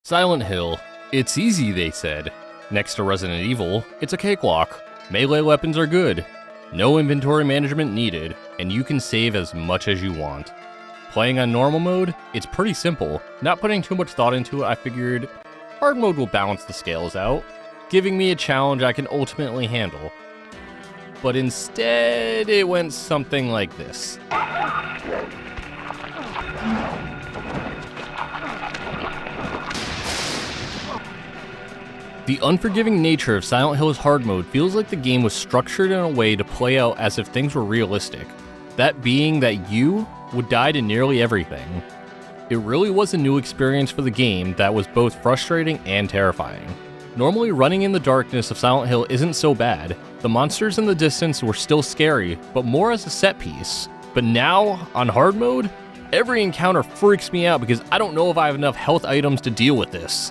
Silent Hill. It's easy, they said. Next to Resident Evil, it's a cakewalk. Melee weapons are good. No inventory management needed, and you can save as much as you want. Playing on normal mode, it's pretty simple. Not putting too much thought into it, I figured hard mode will balance the scales out, giving me a challenge I can ultimately handle. But instead, it went something like this. The unforgiving nature of Silent Hill's hard mode feels like the game was structured in a way to play out as if things were realistic. That being that you would die to nearly everything. It really was a new experience for the game that was both frustrating and terrifying. Normally running in the darkness of Silent Hill isn't so bad. The monsters in the distance were still scary, but more as a set piece. But now, on hard mode, every encounter freaks me out because I don't know if I have enough health items to deal with this.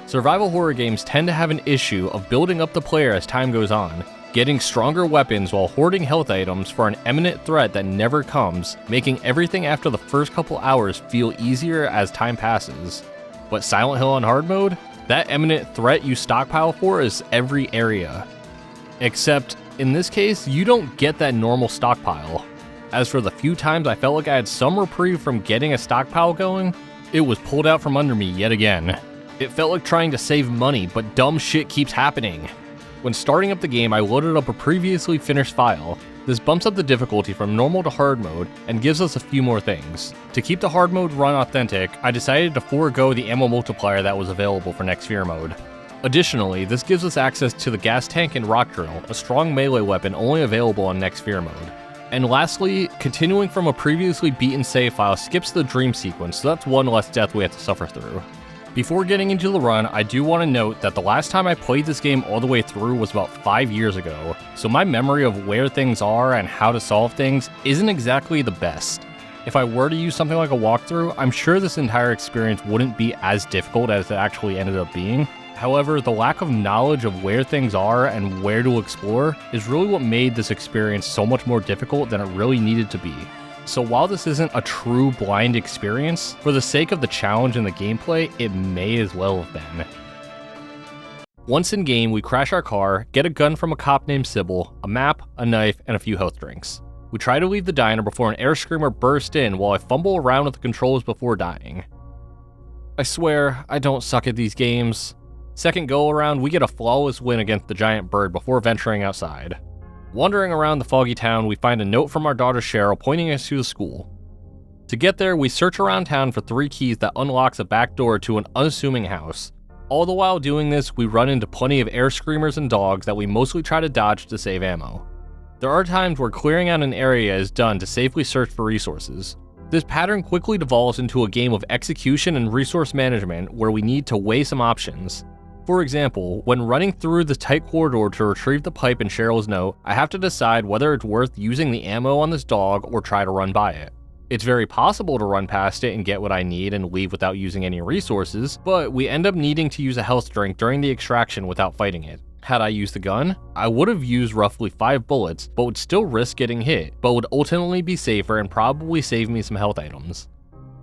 Survival horror games tend to have an issue of building up the player as time goes on, getting stronger weapons while hoarding health items for an imminent threat that never comes, making everything after the first couple hours feel easier as time passes. But Silent Hill on hard mode? That imminent threat you stockpile for is every area. Except, in this case, you don't get that normal stockpile. As for the few times I felt like I had some reprieve from getting a stockpile going, it was pulled out from under me yet again. It felt like trying to save money, but dumb shit keeps happening. When starting up the game, I loaded up a previously finished file. This bumps up the difficulty from normal to hard mode and gives us a few more things. To keep the hard mode run authentic, I decided to forego the ammo multiplier that was available for Next Fear mode. Additionally, this gives us access to the gas tank and rock drill, a strong melee weapon only available on Next Fear mode. And lastly, continuing from a previously beaten save file skips the dream sequence, so that's one less death we have to suffer through. Before getting into the run, I do want to note that the last time I played this game all the way through was about 5 years ago, so my memory of where things are and how to solve things isn't exactly the best. If I were to use something like a walkthrough, I'm sure this entire experience wouldn't be as difficult as it actually ended up being. However, the lack of knowledge of where things are and where to explore is really what made this experience so much more difficult than it really needed to be. So while this isn't a true blind experience, for the sake of the challenge and the gameplay, it may as well have been. Once in game, we crash our car, get a gun from a cop named Cybil, a map, a knife, and a few health drinks. We try to leave the diner before an air screamer bursts in while I fumble around with the controls before dying. I swear, I don't suck at these games. Second go around, we get a flawless win against the giant bird before venturing outside. Wandering around the foggy town, we find a note from our daughter Cheryl pointing us to the school. To get there, we search around town for 3 keys that unlocks a back door to an unassuming house. All the while doing this, we run into plenty of air screamers and dogs that we mostly try to dodge to save ammo. There are times where clearing out an area is done to safely search for resources. This pattern quickly devolves into a game of execution and resource management where we need to weigh some options. For example, when running through the tight corridor to retrieve the pipe in Cheryl's note, I have to decide whether it's worth using the ammo on this dog or try to run by it. It's very possible to run past it and get what I need and leave without using any resources, but we end up needing to use a health drink during the extraction without fighting it. Had I used the gun, I would have used roughly 5 bullets, but would still risk getting hit, but would ultimately be safer and probably save me some health items.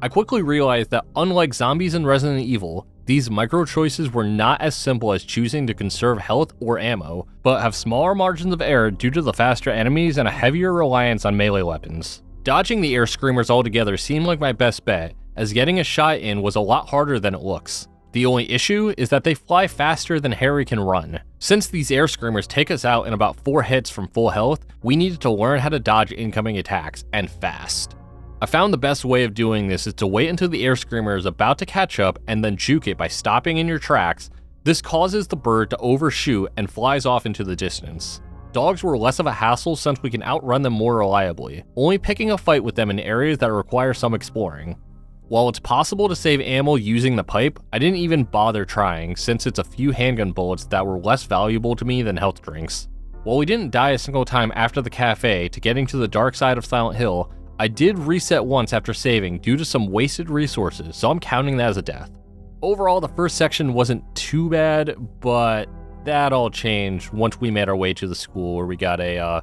I quickly realized that unlike zombies in Resident Evil, these micro choices were not as simple as choosing to conserve health or ammo, but have smaller margins of error due to the faster enemies and a heavier reliance on melee weapons. Dodging the air screamers altogether seemed like my best bet, as getting a shot in was a lot harder than it looks. The only issue is that they fly faster than Harry can run. Since these air screamers take us out in about 4 hits from full health, we needed to learn how to dodge incoming attacks, and fast. I found the best way of doing this is to wait until the air screamer is about to catch up and then juke it by stopping in your tracks. This causes the bird to overshoot and flies off into the distance. Dogs were less of a hassle since we can outrun them more reliably, only picking a fight with them in areas that require some exploring. While it's possible to save ammo using the pipe, I didn't even bother trying since it's a few handgun bullets that were less valuable to me than health drinks. While we didn't die a single time after the cafe to getting to the dark side of Silent Hill, I did reset once after saving due to some wasted resources, so I'm counting that as a death. Overall, the first section wasn't too bad, but that all changed once we made our way to the school where we got a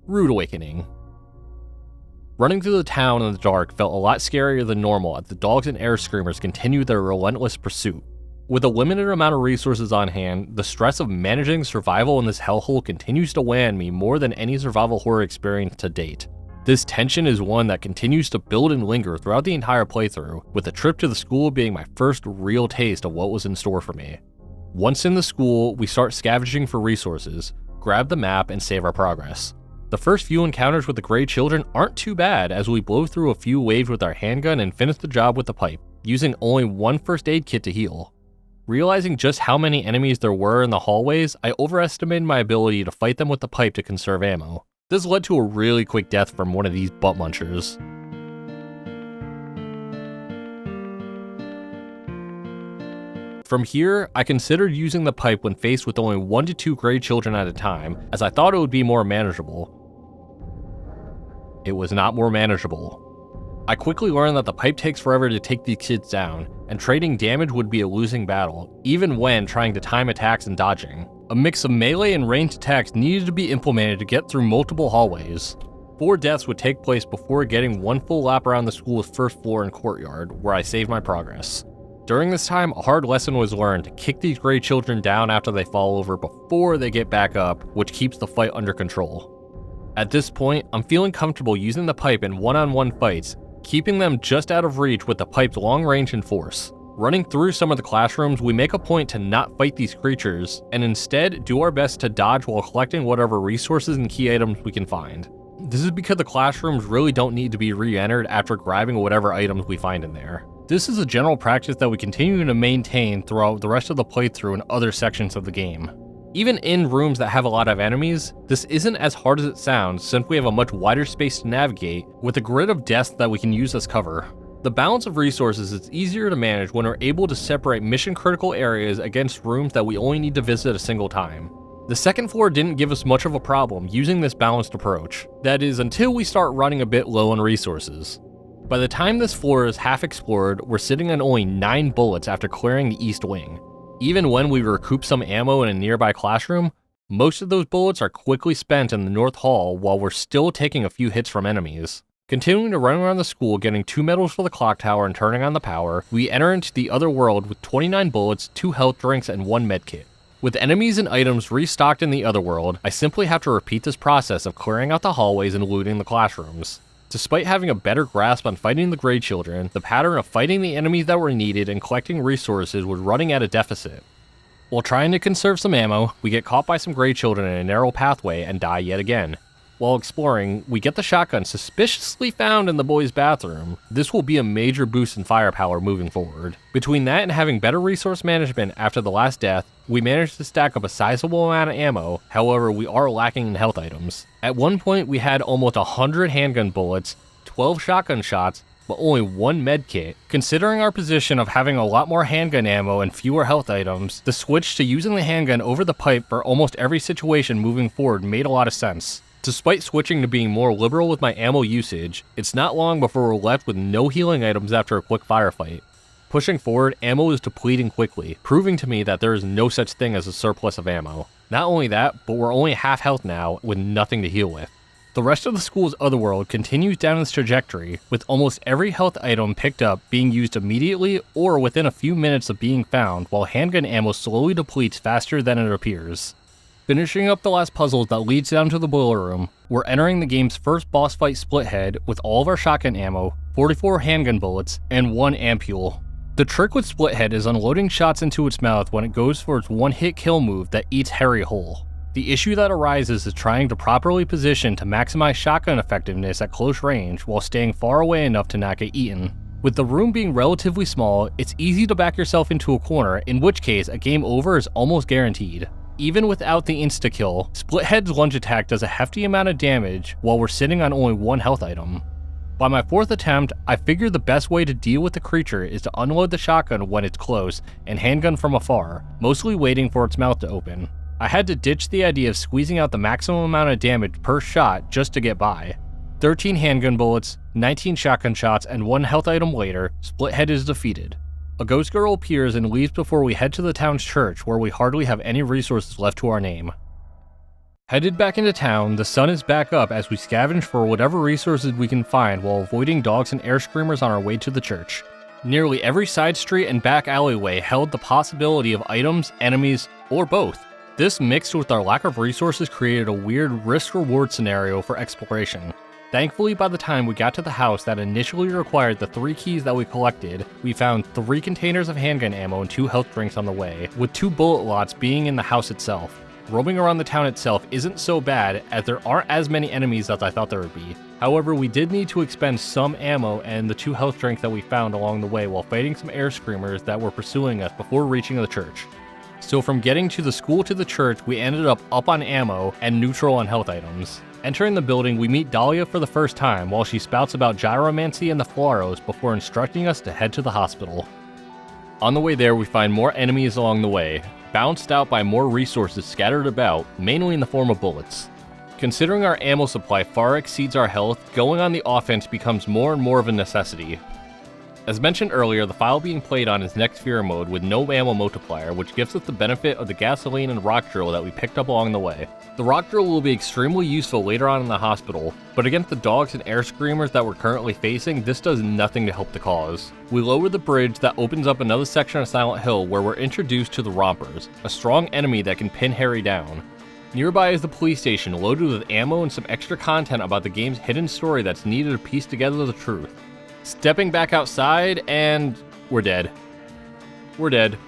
rude awakening. Running through the town in the dark felt a lot scarier than normal as the dogs and air screamers continued their relentless pursuit. With a limited amount of resources on hand, the stress of managing survival in this hellhole continues to weigh on me more than any survival horror experience to date. This tension is one that continues to build and linger throughout the entire playthrough, with the trip to the school being my first real taste of what was in store for me. Once in the school, we start scavenging for resources, grab the map, and save our progress. The first few encounters with the Grey Children aren't too bad as we blow through a few waves with our handgun and finish the job with the pipe, using only one first aid kit to heal. Realizing just how many enemies there were in the hallways, I overestimated my ability to fight them with the pipe to conserve ammo. This led to a really quick death from one of these butt munchers. From here, I considered using the pipe when faced with only 1 to 2 Grey Children at a time, as I thought it would be more manageable. It was not more manageable. I quickly learned that the pipe takes forever to take these kids down, and trading damage would be a losing battle, even when trying to time attacks and dodging. A mix of melee and ranged attacks needed to be implemented to get through multiple hallways. 4 deaths would take place before getting one full lap around the school's first floor and courtyard, where I saved my progress. During this time, a hard lesson was learned to kick these Grey Children down after they fall over before they get back up, which keeps the fight under control. At this point, I'm feeling comfortable using the pipe in one-on-one fights, keeping them just out of reach with the pipe's long range and force. Running through some of the classrooms, we make a point to not fight these creatures, and instead do our best to dodge while collecting whatever resources and key items we can find. This is because the classrooms really don't need to be re-entered after grabbing whatever items we find in there. This is a general practice that we continue to maintain throughout the rest of the playthrough and other sections of the game. Even in rooms that have a lot of enemies, this isn't as hard as it sounds since we have a much wider space to navigate with a grid of deaths that we can use as cover. The balance of resources is easier to manage when we're able to separate mission critical areas against rooms that we only need to visit a single time. The second floor didn't give us much of a problem using this balanced approach. That is, until we start running a bit low on resources. By the time this floor is half explored, we're sitting on only 9 bullets after clearing the east wing. Even when we recoup some ammo in a nearby classroom, most of those bullets are quickly spent in the north hall while we're still taking a few hits from enemies. Continuing to run around the school, getting 2 medals for the clock tower and turning on the power, we enter into the other world with 29 bullets, 2 health drinks, and 1 medkit. With enemies and items restocked in the other world, I simply have to repeat this process of clearing out the hallways and looting the classrooms. Despite having a better grasp on fighting the Grey Children, the pattern of fighting the enemies that were needed and collecting resources was running at a deficit. While trying to conserve some ammo, we get caught by some Grey Children in a narrow pathway and die yet again. While exploring, we get the shotgun suspiciously found in the boys' bathroom. This will be a major boost in firepower moving forward. Between that and having better resource management after the last death, we managed to stack up a sizable amount of ammo, however we are lacking in health items. At one point we had almost 100 handgun bullets, 12 shotgun shots, but only 1 medkit. Considering our position of having a lot more handgun ammo and fewer health items, the switch to using the handgun over the pipe for almost every situation moving forward made a lot of sense. Despite switching to being more liberal with my ammo usage, it's not long before we're left with no healing items after a quick firefight. Pushing forward, ammo is depleting quickly, proving to me that there is no such thing as a surplus of ammo. Not only that, but we're only half health now with nothing to heal with. The rest of the school's otherworld continues down its trajectory, with almost every health item picked up being used immediately or within a few minutes of being found, while handgun ammo slowly depletes faster than it appears. Finishing up the last puzzles that leads down to the boiler room, we're entering the game's first boss fight Splithead with all of our shotgun ammo, 44 handgun bullets, and 1 ampule. The trick with Splithead is unloading shots into its mouth when it goes for its one-hit kill move that eats Harry whole. The issue that arises is trying to properly position to maximize shotgun effectiveness at close range while staying far away enough to not get eaten. With the room being relatively small, it's easy to back yourself into a corner, in which case a game over is almost guaranteed. Even without the insta-kill, Splithead's lunge attack does a hefty amount of damage while we're sitting on only 1 health item. By my 4th attempt, I figured the best way to deal with the creature is to unload the shotgun when it's close and handgun from afar, mostly waiting for its mouth to open. I had to ditch the idea of squeezing out the maximum amount of damage per shot just to get by. 13 handgun bullets, 19 shotgun shots, and 1 health item later, Splithead is defeated. A ghost girl appears and leaves before we head to the town's church, where we hardly have any resources left to our name. Headed back into town, the sun is back up as we scavenge for whatever resources we can find while avoiding dogs and air screamers on our way to the church. Nearly every side street and back alleyway held the possibility of items, enemies, or both. This mixed with our lack of resources created a weird risk-reward scenario for exploration. Thankfully, by the time we got to the house that initially required the 3 keys that we collected, we found 3 containers of handgun ammo and 2 health drinks on the way, with 2 bullet lots being in the house itself. Roaming around the town itself isn't so bad, as there aren't as many enemies as I thought there would be. However, we did need to expend some ammo and the 2 health drinks that we found along the way while fighting some air screamers that were pursuing us before reaching the church. So from getting to the school to the church, we ended up on ammo and neutral on health items. Entering the building, we meet Dahlia for the first time while she spouts about gyromancy and the Flaros before instructing us to head to the hospital. On the way there, we find more enemies along the way, bounced out by more resources scattered about, mainly in the form of bullets. Considering our ammo supply far exceeds our health, going on the offense becomes more and more of a necessity. As mentioned earlier, the file being played on is Next Fear mode with no ammo multiplier, which gives us the benefit of the gasoline and rock drill that we picked up along the way. The rock drill will be extremely useful later on in the hospital, but against the dogs and air screamers that we're currently facing, this does nothing to help the cause. We lower the bridge that opens up another section of Silent Hill where we're introduced to the Rompers, a strong enemy that can pin Harry down. Nearby is the police station loaded with ammo and some extra content about the game's hidden story that's needed to piece together the truth. Stepping back outside, and we're dead. We're dead.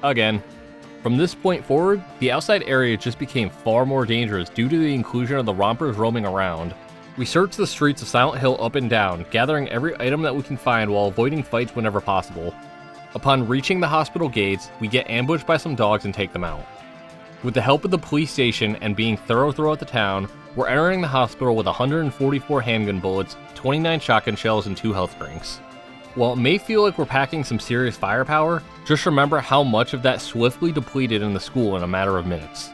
Again. From this point forward, the outside area just became far more dangerous due to the inclusion of the Rompers roaming around. We search the streets of Silent Hill up and down, gathering every item that we can find while avoiding fights whenever possible. Upon reaching the hospital gates, we get ambushed by some dogs and take them out. With the help of the police station and being thorough throughout the town, we're entering the hospital with 144 handgun bullets, 29 shotgun shells, and 2 health drinks. While it may feel like we're packing some serious firepower, just remember how much of that swiftly depleted in the school in a matter of minutes.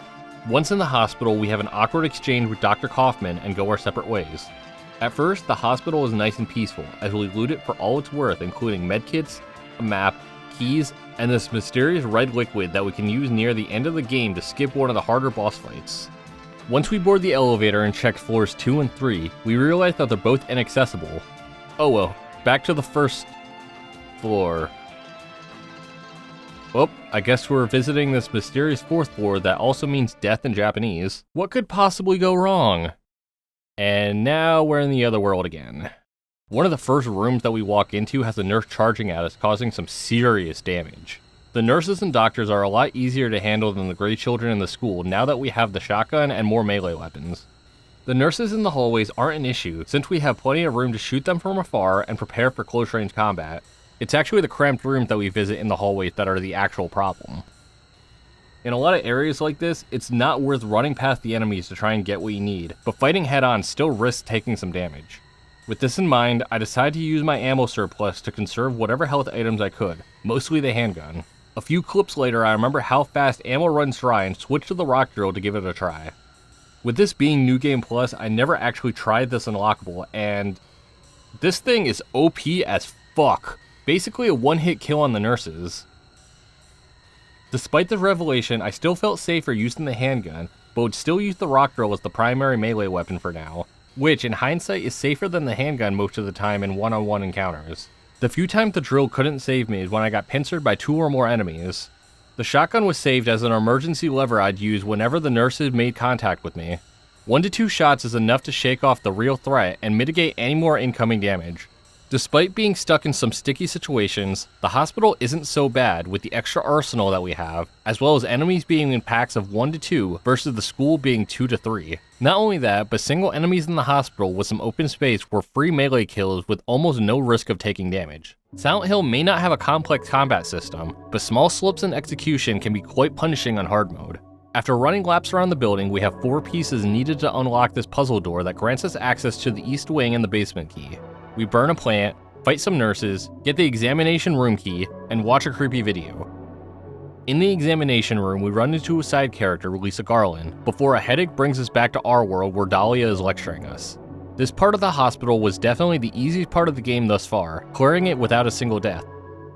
Once in the hospital, we have an awkward exchange with Dr. Kaufmann and go our separate ways. At first, the hospital is nice and peaceful, as we loot it for all it's worth, including medkits, a map, keys, and this mysterious red liquid that we can use near the end of the game to skip one of the harder boss fights. Once we board the elevator and check floors 2 and 3, we realize that they're both inaccessible. Oh well, back to the first floor. Well, I guess we're visiting this mysterious 4th floor that also means death in Japanese. What could possibly go wrong? And now we're in the other world again. One of the first rooms that we walk into has a nurse charging at us, causing some serious damage. The nurses and doctors are a lot easier to handle than the gray children in the school now that we have the shotgun and more melee weapons. The nurses in the hallways aren't an issue, since we have plenty of room to shoot them from afar and prepare for close-range combat. It's actually the cramped rooms that we visit in the hallways that are the actual problem. In a lot of areas like this, it's not worth running past the enemies to try and get what you need, but fighting head-on still risks taking some damage. With this in mind, I decided to use my ammo surplus to conserve whatever health items I could, mostly the handgun. A few clips later, I remember how fast ammo runs dry and switched to the rock drill to give it a try. With this being New Game Plus, I never actually tried this unlockable, and this thing is OP as fuck. Basically a one-hit kill on the nurses. Despite the revelation, I still felt safer using the handgun, but would still use the rock drill as the primary melee weapon for now, which in hindsight is safer than the handgun most of the time in one-on-one encounters. The few times the drill couldn't save me is when I got pincered by 2 or more enemies. The shotgun was saved as an emergency lever I'd use whenever the nurses made contact with me. 1 to 2 shots is enough to shake off the real threat and mitigate any more incoming damage. Despite being stuck in some sticky situations, the hospital isn't so bad with the extra arsenal that we have, as well as enemies being in packs of 1 to 2 versus the school being 2 to 3. Not only that, but single enemies in the hospital with some open space were free melee kills with almost no risk of taking damage. Silent Hill may not have a complex combat system, but small slips in execution can be quite punishing on hard mode. After running laps around the building, we have 4 pieces needed to unlock this puzzle door that grants us access to the east wing and the basement key. We burn a plant, fight some nurses, get the examination room key, and watch a creepy video. In the examination room, we run into a side character, Lisa Garland, before a headache brings us back to our world where Dahlia is lecturing us. This part of the hospital was definitely the easiest part of the game thus far, clearing it without a single death.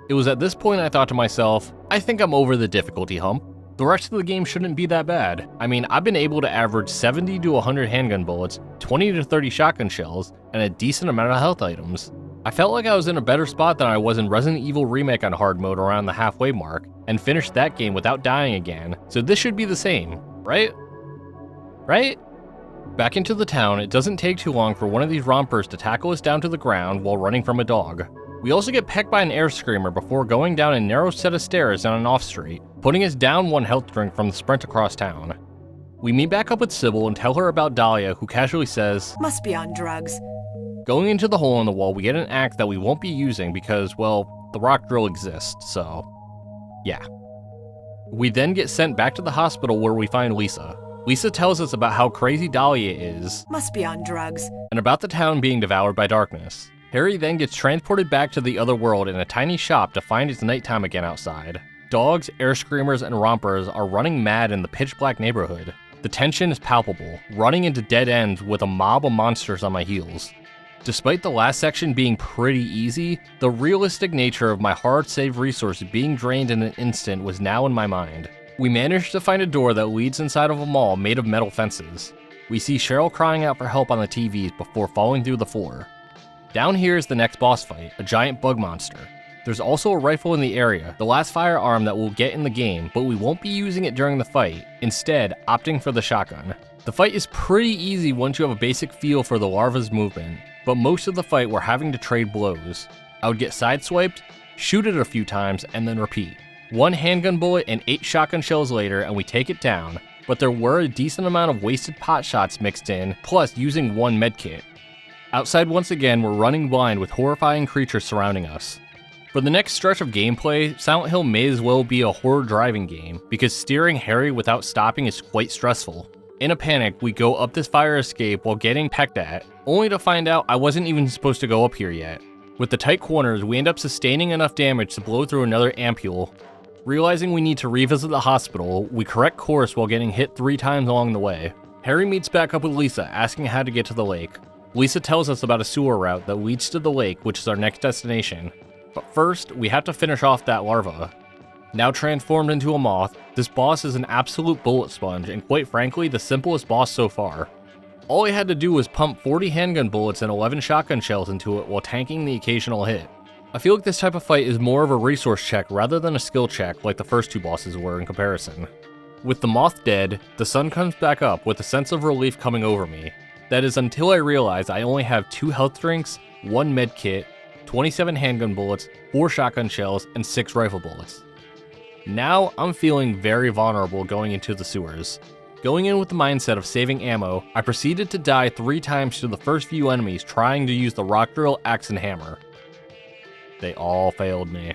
It was at this point I thought to myself, I think I'm over the difficulty hump. The rest of the game shouldn't be that bad. I mean, I've been able to average 70 to 100 handgun bullets, 20 to 30 shotgun shells, and a decent amount of health items. I felt like I was in a better spot than I was in Resident Evil Remake on hard mode around the halfway mark, and finished that game without dying again, so this should be the same, right? Right? Back into the town, it doesn't take too long for one of these rompers to tackle us down to the ground while running from a dog. We also get pecked by an air screamer before going down a narrow set of stairs down an off street, putting us down 1 health drink from the sprint across town. We meet back up with Cybil and tell her about Dahlia, who casually says, "Must be on drugs." Going into the hole in the wall, we get an axe that we won't be using because, well, the rock drill exists, so yeah. We then get sent back to the hospital where we find Lisa. Lisa tells us about how crazy Dahlia is, "Must be on drugs," and about the town being devoured by darkness. Harry then gets transported back to the other world in a tiny shop to find it's nighttime again outside. Dogs, air screamers, and rompers are running mad in the pitch black neighborhood. The tension is palpable, running into dead ends with a mob of monsters on my heels. Despite the last section being pretty easy, the realistic nature of my hard save resources being drained in an instant was now in my mind. We managed to find a door that leads inside of a mall made of metal fences. We see Cheryl crying out for help on the TVs before falling through the floor. Down here is the next boss fight, a giant bug monster. There's also a rifle in the area, the last firearm that we'll get in the game, but we won't be using it during the fight, instead opting for the shotgun. The fight is pretty easy once you have a basic feel for the larva's movement, but most of the fight we're having to trade blows. I would get sideswiped, shoot it a few times, and then repeat. 1 handgun bullet and 8 shotgun shells later and we take it down, but there were a decent amount of wasted pot shots mixed in, plus using 1 medkit. Outside once again, we're running blind with horrifying creatures surrounding us. For the next stretch of gameplay, Silent Hill may as well be a horror driving game, because steering Harry without stopping is quite stressful. In a panic, we go up this fire escape while getting pecked at, only to find out I wasn't even supposed to go up here yet. With the tight corners, we end up sustaining enough damage to blow through another ampule. Realizing we need to revisit the hospital, we correct course while getting hit 3 times along the way. Harry meets back up with Lisa, asking how to get to the lake. Lisa tells us about a sewer route that leads to the lake, which is our next destination. But first, we have to finish off that larva. Now transformed into a moth, this boss is an absolute bullet sponge and quite frankly the simplest boss so far. All I had to do was pump 40 handgun bullets and 11 shotgun shells into it while tanking the occasional hit. I feel like this type of fight is more of a resource check rather than a skill check like the first 2 bosses were in comparison. With the moth dead, the sun comes back up with a sense of relief coming over me. That is until I realize I only have 2 health drinks, 1 med kit, 27 handgun bullets, 4 shotgun shells, and 6 rifle bullets. Now I'm feeling very vulnerable going into the sewers. Going in with the mindset of saving ammo, I proceeded to die 3 times to the first few enemies trying to use the rock drill, axe, and hammer. They all failed me.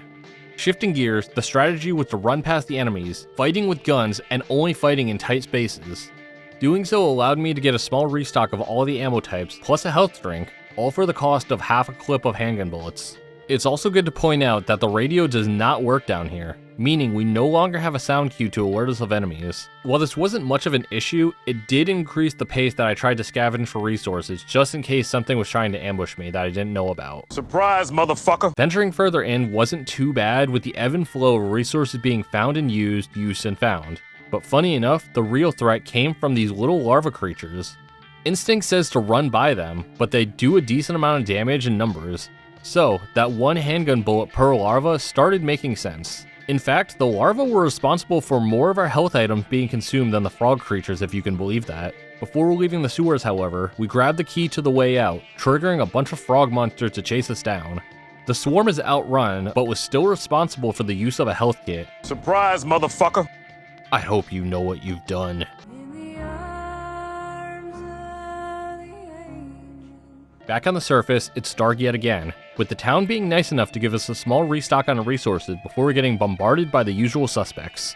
Shifting gears, the strategy was to run past the enemies, fighting with guns, and only fighting in tight spaces. Doing so allowed me to get a small restock of all the ammo types, plus a health drink, all for the cost of half a clip of handgun bullets. It's also good to point out that the radio does not work down here, meaning we no longer have a sound cue to alert us of enemies. While this wasn't much of an issue, it did increase the pace that I tried to scavenge for resources just in case something was trying to ambush me that I didn't know about. Surprise, motherfucker! Venturing further in wasn't too bad with the ebb and flow of resources being found and used, and found. But funny enough, the real threat came from these little larva creatures. Instinct says to run by them, but they do a decent amount of damage in numbers. So, that 1 handgun bullet per larva started making sense. In fact, the larvae were responsible for more of our health items being consumed than the frog creatures, if you can believe that. Before leaving the sewers, however, we grabbed the key to the way out, triggering a bunch of frog monsters to chase us down. The swarm is outrun, but was still responsible for the use of a health kit. Surprise, motherfucker! I hope you know what you've done. Back on the surface, it's dark yet again, with the town being nice enough to give us a small restock on resources before getting bombarded by the usual suspects.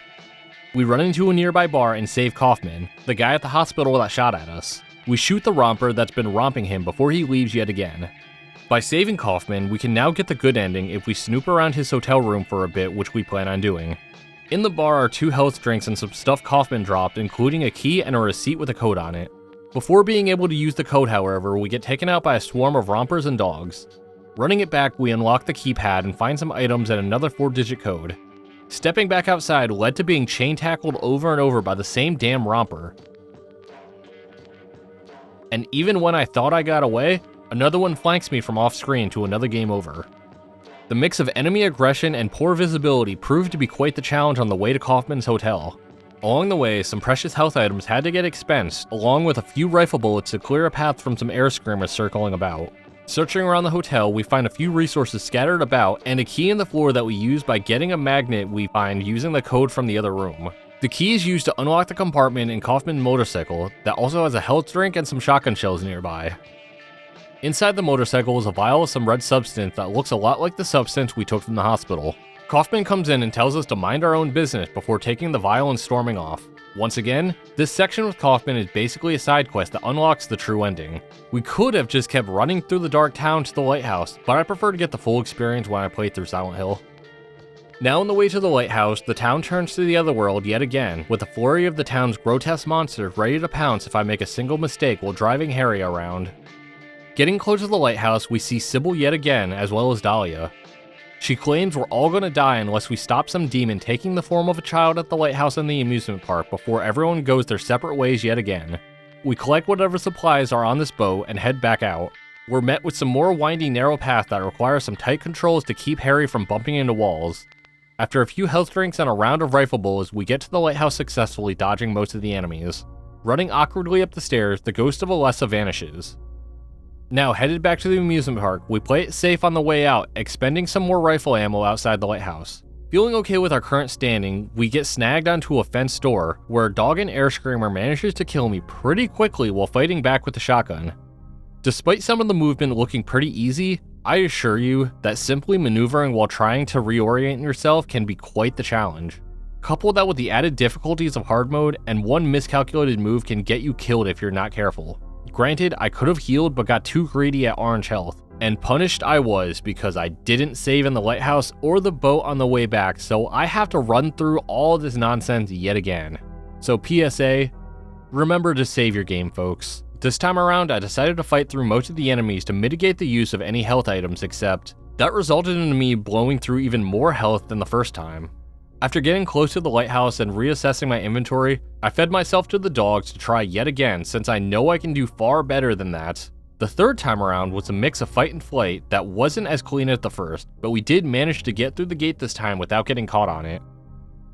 We run into a nearby bar and save Kaufmann, the guy at the hospital that shot at us. We shoot the romper that's been romping him before he leaves yet again. By saving Kaufmann, we can now get the good ending if we snoop around his hotel room for a bit, which we plan on doing. In the bar are 2 health drinks and some stuff Kaufmann dropped, including a key and a receipt with a code on it. Before being able to use the code, however, we get taken out by a swarm of rompers and dogs. Running it back, we unlock the keypad and find some items and another 4-digit code. Stepping back outside led to being chain tackled over and over by the same damn romper. And even when I thought I got away, another one flanks me from off screen to another game over. The mix of enemy aggression and poor visibility proved to be quite the challenge on the way to Kaufmann's hotel. Along the way, some precious health items had to get expensed, along with a few rifle bullets to clear a path from some air screamers circling about. Searching around the hotel, we find a few resources scattered about, and a key in the floor that we use by getting a magnet we find using the code from the other room. The key is used to unlock the compartment in Kaufmann's motorcycle that also has a health drink and some shotgun shells nearby. Inside the motorcycle is a vial of some red substance that looks a lot like the substance we took from the hospital. Kaufmann comes in and tells us to mind our own business before taking the vial and storming off. Once again, this section with Kaufmann is basically a side quest that unlocks the true ending. We could have just kept running through the dark town to the lighthouse, but I prefer to get the full experience when I play through Silent Hill. Now on the way to the lighthouse, the town turns to the other world yet again, with a flurry of the town's grotesque monsters ready to pounce if I make a single mistake while driving Harry around. Getting close to the lighthouse, we see Cybil yet again, as well as Dahlia. She claims we're all gonna die unless we stop some demon taking the form of a child at the lighthouse and the amusement park before everyone goes their separate ways yet again. We collect whatever supplies are on this boat and head back out. We're met with some more winding narrow path that requires some tight controls to keep Harry from bumping into walls. After a few health drinks and a round of rifle bullets, we get to the lighthouse successfully, dodging most of the enemies. Running awkwardly up the stairs, the ghost of Alessa vanishes. Now, headed back to the amusement park, we play it safe on the way out, expending some more rifle ammo outside the lighthouse. Feeling okay with our current standing, we get snagged onto a fenced door, where a dog and air screamer manages to kill me pretty quickly while fighting back with the shotgun. Despite some of the movement looking pretty easy, I assure you that simply maneuvering while trying to reorient yourself can be quite the challenge. Couple that with the added difficulties of hard mode, and one miscalculated move can get you killed if you're not careful. Granted, I could have healed but got too greedy at orange health, and punished I was because I didn't save in the lighthouse or the boat on the way back, so I have to run through all this nonsense yet again. So PSA, remember to save your game, folks. This time around, I decided to fight through most of the enemies to mitigate the use of any health items, except that resulted in me blowing through even more health than the first time. After getting close to the lighthouse and reassessing my inventory, I fed myself to the dogs to try yet again since I know I can do far better than that. The third time around was a mix of fight and flight that wasn't as clean as the first, but we did manage to get through the gate this time without getting caught on it.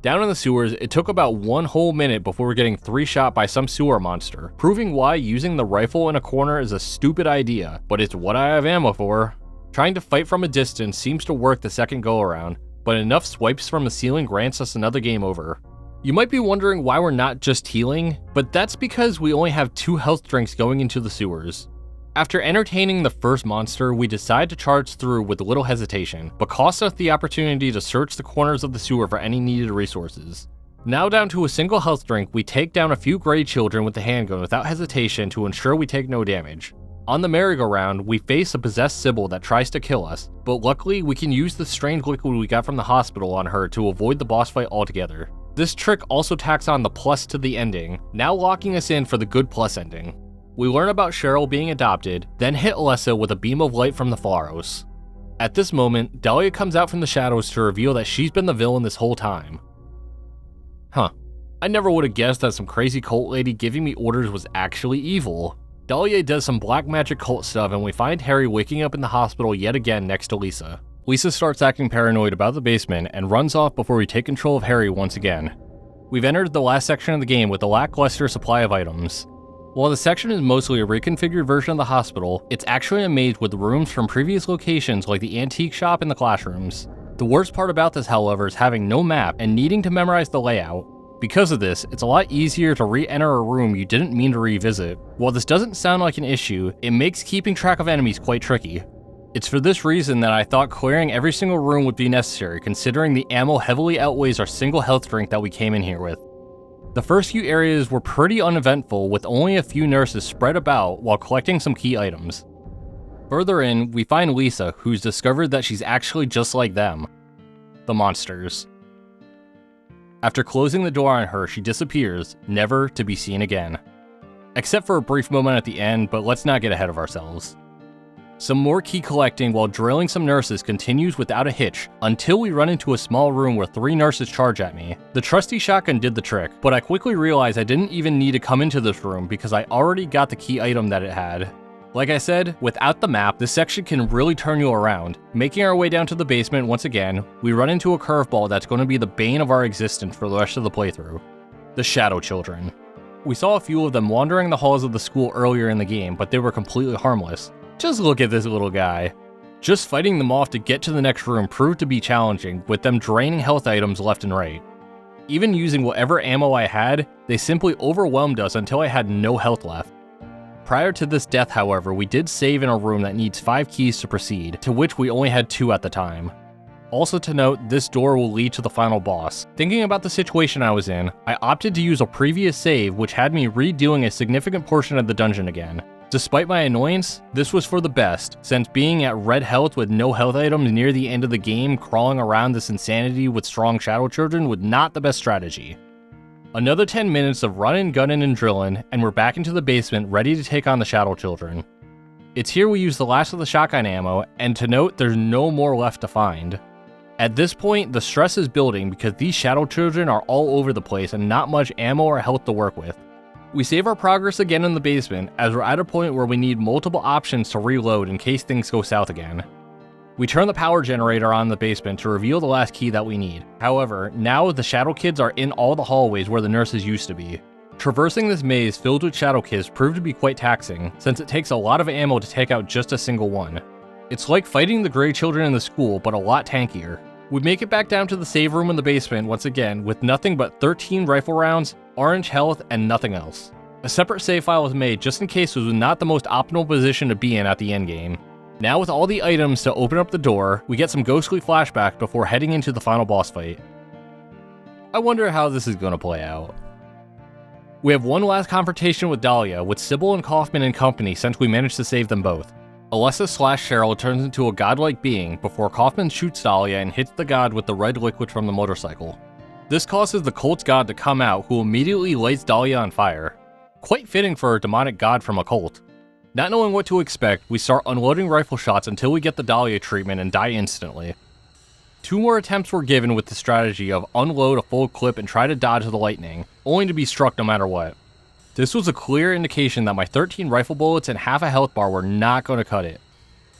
Down in the sewers, it took about 1 whole minute before getting 3-shot by some sewer monster, proving why using the rifle in a corner is a stupid idea, but it's what I have ammo for. Trying to fight from a distance seems to work the second go around, but enough swipes from the ceiling grants us another game over. You might be wondering why we're not just healing, but that's because we only have 2 health drinks going into the sewers. After entertaining the first monster, we decide to charge through with little hesitation, but costs us the opportunity to search the corners of the sewer for any needed resources. Now down to a single health drink, we take down a few gray children with the handgun without hesitation to ensure we take no damage. On the merry-go-round, we face a possessed Cybil that tries to kill us, but luckily we can use the strange liquid we got from the hospital on her to avoid the boss fight altogether. This trick also tacks on the plus to the ending, now locking us in for the good plus ending. We learn about Cheryl being adopted, then hit Alessa with a beam of light from the Pharos. At this moment, Dahlia comes out from the shadows to reveal that she's been the villain this whole time. Huh. I never would have guessed that some crazy cult lady giving me orders was actually evil. Dahlia does some black magic cult stuff and we find Harry waking up in the hospital yet again next to Lisa. Lisa starts acting paranoid about the basement and runs off before we take control of Harry once again. We've entered the last section of the game with a lackluster supply of items. While the section is mostly a reconfigured version of the hospital, it's actually a maze with rooms from previous locations like the antique shop and the classrooms. The worst part about this, however, is having no map and needing to memorize the layout. Because of this, it's a lot easier to re-enter a room you didn't mean to revisit. While this doesn't sound like an issue, it makes keeping track of enemies quite tricky. It's for this reason that I thought clearing every single room would be necessary, considering the ammo heavily outweighs our single health drink that we came in here with. The first few areas were pretty uneventful, with only a few nurses spread about while collecting some key items. Further in, we find Lisa, who's discovered that she's actually just like them. The monsters. After closing the door on her, she disappears, never to be seen again. Except for a brief moment at the end, but let's not get ahead of ourselves. Some more key collecting while drilling some nurses continues without a hitch, until we run into a small room where 3 nurses charge at me. The trusty shotgun did the trick, but I quickly realized I didn't even need to come into this room because I already got the key item that it had. Like I said, without the map, this section can really turn you around. Making our way down to the basement once again, we run into a curveball that's going to be the bane of our existence for the rest of the playthrough. The Shadow Children. We saw a few of them wandering the halls of the school earlier in the game, but they were completely harmless. Just look at this little guy. Just fighting them off to get to the next room proved to be challenging, with them draining health items left and right. Even using whatever ammo I had, they simply overwhelmed us until I had no health left. Prior to this death, however, we did save in a room that needs 5 keys to proceed, to which we only had 2 at the time. Also to note, this door will lead to the final boss. Thinking about the situation I was in, I opted to use a previous save which had me redoing a significant portion of the dungeon again. Despite my annoyance, this was for the best, since being at red health with no health items near the end of the game crawling around this insanity with strong Shadow Children was not the best strategy. Another 10 minutes of running, gunning, and drilling, and we're back into the basement ready to take on the Shadow Children. It's here we use the last of the shotgun ammo, and to note there's no more left to find. At this point, the stress is building because these Shadow Children are all over the place and not much ammo or health to work with. We save our progress again in the basement, as we're at a point where we need multiple options to reload in case things go south again. We turn the power generator on in the basement to reveal the last key that we need. However, now the Shadow Kids are in all the hallways where the nurses used to be. Traversing this maze filled with Shadow Kids proved to be quite taxing, since it takes a lot of ammo to take out just a single one. It's like fighting the Grey Children in the school, but a lot tankier. We make it back down to the save room in the basement once again with nothing but 13 rifle rounds, orange health, and nothing else. A separate save file was made just in case this was not the most optimal position to be in at the endgame. Now with all the items to open up the door, we get some ghostly flashbacks before heading into the final boss fight. I wonder how this is going to play out. We have one last confrontation with Dahlia, with Cybil and Kaufmann in company since we managed to save them both. Alessa/Cheryl turns into a godlike being before Kaufmann shoots Dahlia and hits the god with the red liquid from the motorcycle. This causes the cult's god to come out, who immediately lights Dahlia on fire. Quite fitting for a demonic god from a cult. Not knowing what to expect, we start unloading rifle shots until we get the Dahlia treatment and die instantly. 2 more attempts were given with the strategy of unload a full clip and try to dodge the lightning, only to be struck no matter what. This was a clear indication that my 13 rifle bullets and half a health bar were not going to cut it.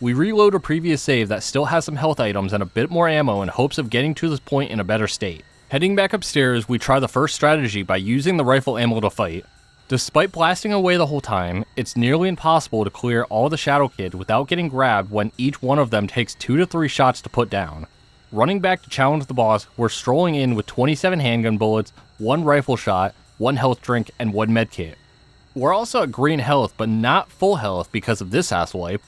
We reload a previous save that still has some health items and a bit more ammo in hopes of getting to this point in a better state. Heading back upstairs, we try the first strategy by using the rifle ammo to fight. Despite blasting away the whole time, it's nearly impossible to clear all the Shadow Kids without getting grabbed when each one of them takes 2 to 3 shots to put down. Running back to challenge the boss, we're strolling in with 27 handgun bullets, 1 rifle shot, 1 health drink, and 1 medkit. We're also at green health, but not full health because of this ass wipe.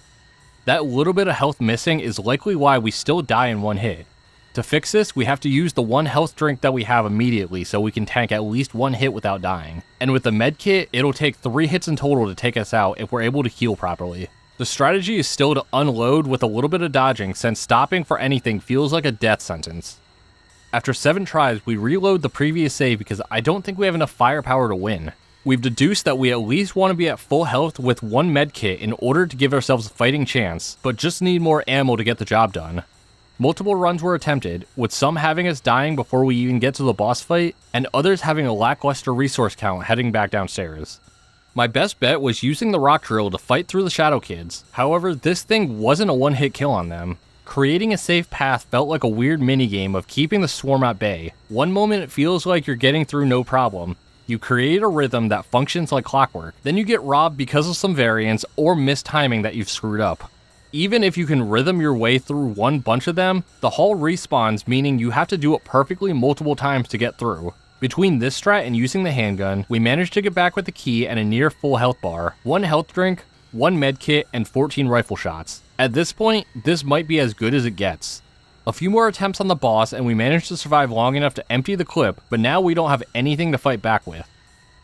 That little bit of health missing is likely why we still die in 1 hit. To fix this, we have to use the 1 health drink that we have immediately so we can tank at least 1 hit without dying. And with the medkit, it'll take 3 hits in total to take us out if we're able to heal properly. The strategy is still to unload with a little bit of dodging, since stopping for anything feels like a death sentence. After 7 tries, we reload the previous save because I don't think we have enough firepower to win. We've deduced that we at least want to be at full health with 1 medkit in order to give ourselves a fighting chance, but just need more ammo to get the job done. Multiple runs were attempted, with some having us dying before we even get to the boss fight, and others having a lackluster resource count heading back downstairs. My best bet was using the rock drill to fight through the Shadow Kids, however this thing wasn't a 1-hit kill on them. Creating a safe path felt like a weird minigame of keeping the swarm at bay. One moment it feels like you're getting through no problem. You create a rhythm that functions like clockwork, then you get robbed because of some variance or mistiming that you've screwed up. Even if you can rhythm your way through one bunch of them, the hall respawns, meaning you have to do it perfectly multiple times to get through. Between this strat and using the handgun, we managed to get back with the key and a near full health bar, 1 health drink, 1 medkit, and 14 rifle shots. At this point, this might be as good as it gets. A few more attempts on the boss and we managed to survive long enough to empty the clip, but now we don't have anything to fight back with.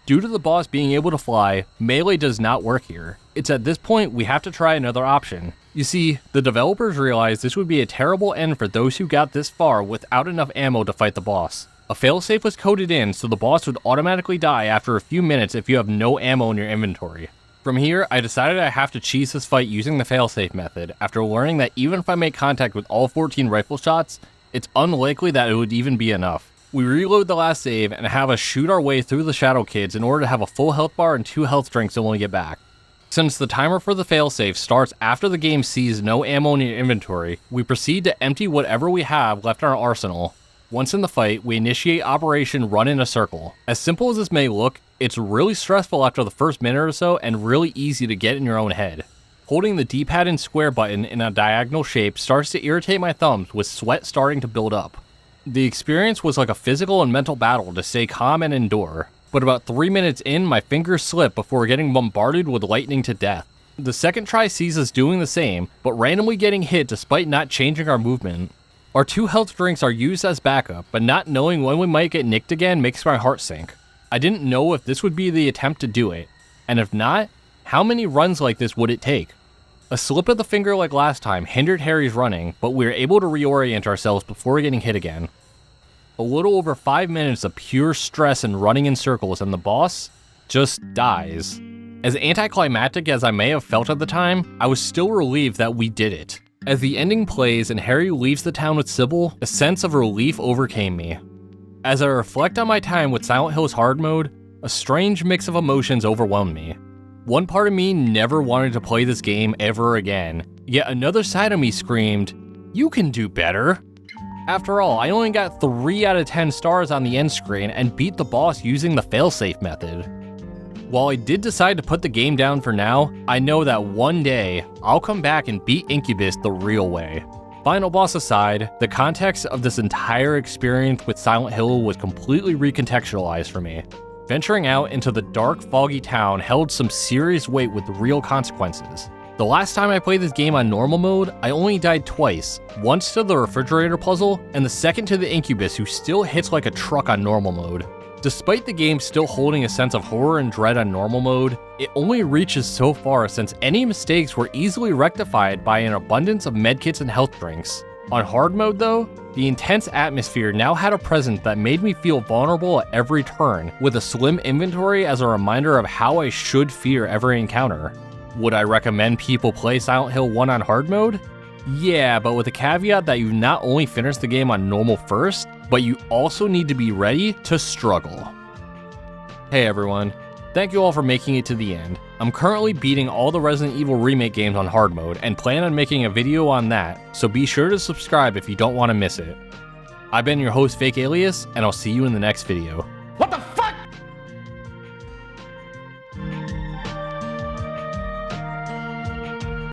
Due to the boss being able to fly, melee does not work here. It's at this point we have to try another option. You see, the developers realized this would be a terrible end for those who got this far without enough ammo to fight the boss. A failsafe was coded in so the boss would automatically die after a few minutes if you have no ammo in your inventory. From here, I decided I have to cheese this fight using the failsafe method after learning that even if I make contact with all 14 rifle shots, it's unlikely that it would even be enough. We reload the last save and have us shoot our way through the Shadow Kids in order to have a full health bar and 2 health drinks when we get back. Since the timer for the failsafe starts after the game sees no ammo in your inventory, we proceed to empty whatever we have left in our arsenal. Once in the fight, we initiate Operation Run in a Circle. As simple as this may look, it's really stressful after the first minute or so and really easy to get in your own head. Holding the D-pad and square button in a diagonal shape starts to irritate my thumbs with sweat starting to build up. The experience was like a physical and mental battle to stay calm and endure, but about 3 minutes in, my fingers slip before getting bombarded with lightning to death. The second try sees us doing the same, but randomly getting hit despite not changing our movement. Our 2 health drinks are used as backup, but not knowing when we might get nicked again makes my heart sink. I didn't know if this would be the attempt to do it, and if not, how many runs like this would it take? A slip of the finger like last time hindered Harry's running, but we were able to reorient ourselves before getting hit again. A little over 5 minutes of pure stress and running in circles, and the boss just dies. As anticlimactic as I may have felt at the time, I was still relieved that we did it. As the ending plays and Harry leaves the town with Cybil, a sense of relief overcame me. As I reflect on my time with Silent Hill's hard mode, a strange mix of emotions overwhelmed me. One part of me never wanted to play this game ever again, yet another side of me screamed, "You can do better!" After all, I only got 3 out of 10 stars on the end screen and beat the boss using the failsafe method. While I did decide to put the game down for now, I know that one day, I'll come back and beat Incubus the real way. Final boss aside, the context of this entire experience with Silent Hill was completely recontextualized for me. Venturing out into the dark, foggy town held some serious weight with real consequences. The last time I played this game on normal mode, I only died twice, once to the refrigerator puzzle, and the second to the Incubus who still hits like a truck on normal mode. Despite the game still holding a sense of horror and dread on normal mode, it only reaches so far since any mistakes were easily rectified by an abundance of medkits and health drinks. On hard mode though, the intense atmosphere now had a presence that made me feel vulnerable at every turn, with a slim inventory as a reminder of how I should fear every encounter. Would I recommend people play Silent Hill 1 on hard mode? Yeah, but with the caveat that you not only finish the game on normal first, but you also need to be ready to struggle. Hey everyone, thank you all for making it to the end. I'm currently beating all the Resident Evil remake games on hard mode and plan on making a video on that, so be sure to subscribe if you don't want to miss it. I've been your host Fake Alias, and I'll see you in the next video. What the